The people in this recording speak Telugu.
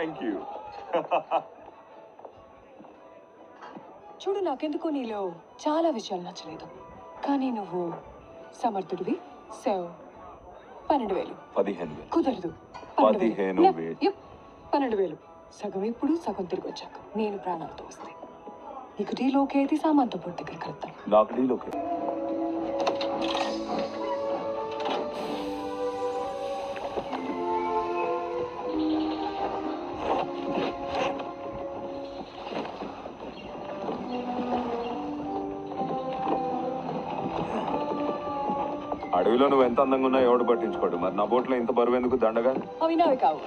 Thank you. చూడు, నాకెందుకో నీలో చాలా విషయాలు నచ్చలేదు, కానీ నువ్వు సమర్థుడివి. సో 12,000. 15,000. కుదరదు. 15,000. 12,000. సగం ఇప్పుడు, సగం తిరిగి వచ్చాక నేను ప్రాణాలతో వస్తే నీకు డీల్ ఓకే అయితే సామాన్తో పొడి దగ్గరికి వెళ్తాం. నాకు డీల్ ఓకే. అడవిలో నువ్వు ఎంత అందంగా ఉన్నా ఎవడు పట్టించుకోడు. మరి నా బోట్లో ఇంత బరువు ఎందుకు దండగా? అవి నావి కావు.